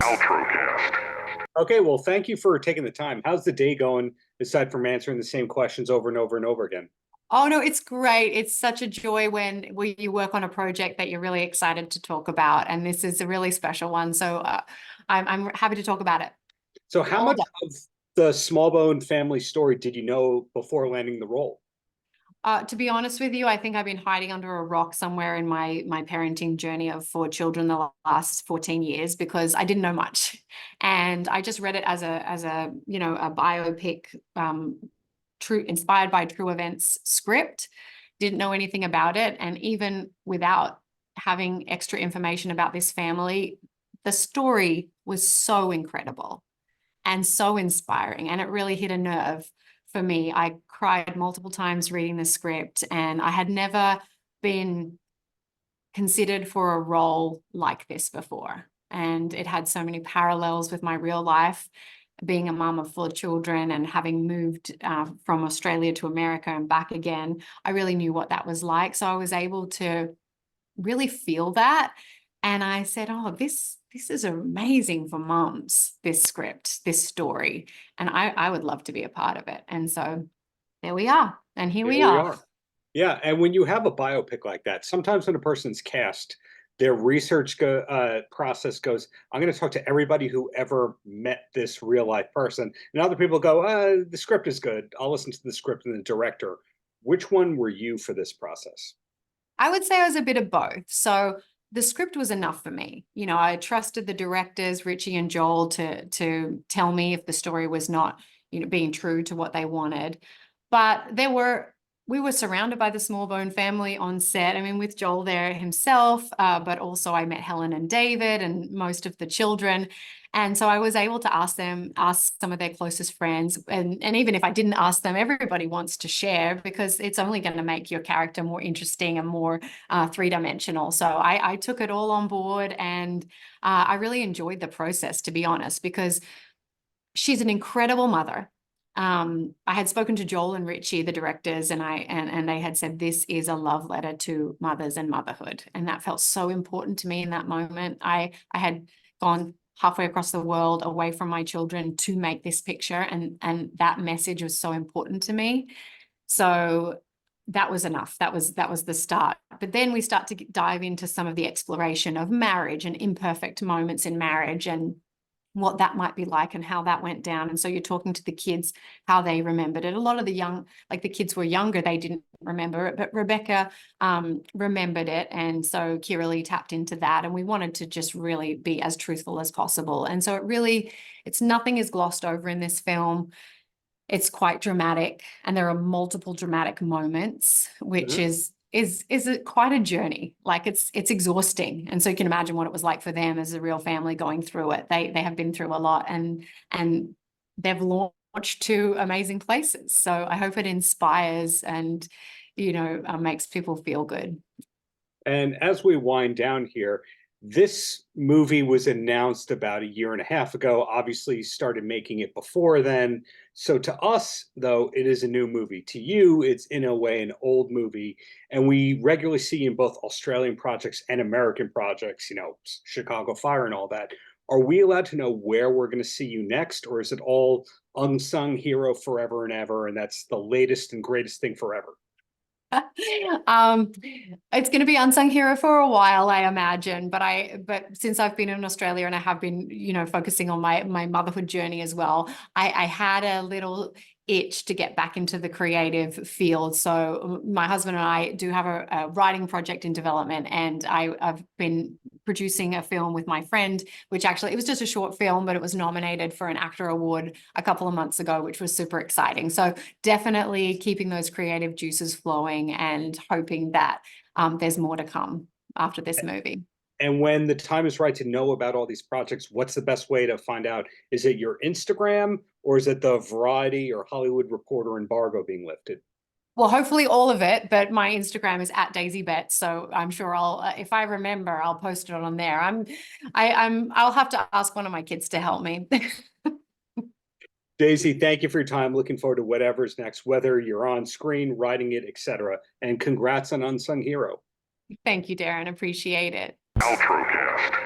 Paltrocast. Okay, well, thank you for taking the time. How's the day going, aside from answering the same questions over and over and over again? Oh no, it's great. It's such a joy when you work on a project that you're really excited to talk about, and this is a really special one. So I'm happy to talk about it So, how all much day. of the Smallbone family story did you know before landing the role? To be honest with you, I think I've been hiding under a rock somewhere in my parenting journey of 4 children the last 14 years because I didn't know much, and I just read it as a a biopic, true inspired by true events script. Didn't know anything about it, and even without having extra information about this family, the story was so incredible and so inspiring, and it really hit a nerve for me. I cried multiple times reading the script, and I had never been considered for a role like this before. And it had so many parallels with my real life, being a mum of 4 children and having moved from Australia to America and back again. I really knew what that was like. So I was able to really feel that. And I said, oh, this is amazing for mums, this script, this story. And I would love to be a part of it. And so there we are. And here Here we we are. are. Yeah, and when you have a biopic like that, sometimes when a person's cast, their process goes, I'm going to talk to everybody who ever met this real life person. And other people go, the script is good. I'll listen to the script and the director. Which one were you for this process? I would say I was a bit of both. So the script was enough for me. I trusted the directors, Richie and Joel, to tell me if the story was not, being true to what they wanted. But we were surrounded by the Smallbone family on set. I mean, with Joel there himself, but also I met Helen and David and most of the children. And so I was able to ask some of their closest friends. And even if I didn't ask them, everybody wants to share because it's only going to make your character more interesting and more three-dimensional. So I took it all on board, and I really enjoyed the process, to be honest, because she's an incredible mother. I had spoken to Joel and Richie, the directors, and they had said this is a love letter to mothers and motherhood, and that felt so important to me in that moment. I had gone halfway across the world away from my children to make this picture, and that message was so important to me. So that was enough. That was the start. But then we start to dive into some of the exploration of marriage and imperfect moments in marriage and what that might be like and how that went down. And so you're talking to the kids, how they remembered it. A lot of the kids were younger, they didn't remember it, but Rebecca remembered it. And so Kiralee tapped into that. And we wanted to just really be as truthful as possible. And so it's nothing is glossed over in this film. It's quite dramatic, and there are multiple dramatic moments, which is quite a journey. Like it's exhausting, and so you can imagine what it was like for them as a real family going through it. They have been through a lot, and they've launched to amazing places. So I hope it inspires and makes people feel good. And as we wind down here, this movie was announced about a year and a half ago. Obviously, you started making it before then. So to us, though, it is a new movie. To you, it's in a way an old movie. And we regularly see you in both Australian projects and American projects, Chicago Fire and all that. Are we allowed to know where we're going to see you next? Or is it all Unsung Hero forever and ever? And that's the latest and greatest thing forever? It's going to be Unsung Hero for a while, I imagine. But since I've been in Australia and I have been, focusing on my motherhood journey as well, I had a little itch to get back into the creative field. So my husband and I do have a writing project in development, and I've been producing a film with my friend, which actually it was just a short film, but it was nominated for an actor award a couple of months ago, which was super exciting. So definitely keeping those creative juices flowing and hoping that there's more to come after this movie. And when the time is right to know about all these projects, what's the best way to find out? Is it your Instagram, or is it the Variety or Hollywood Reporter embargo being lifted? Well, hopefully all of it, but my Instagram is at DaisyBet, so I'm sure if I remember, I'll post it on there. I'll have to ask one of my kids to help me. Daisy, thank you for your time. Looking forward to whatever's next, whether you're on screen, writing it, etc. And congrats on Unsung Hero. Thank you, Darren. Appreciate it. Paltrocast.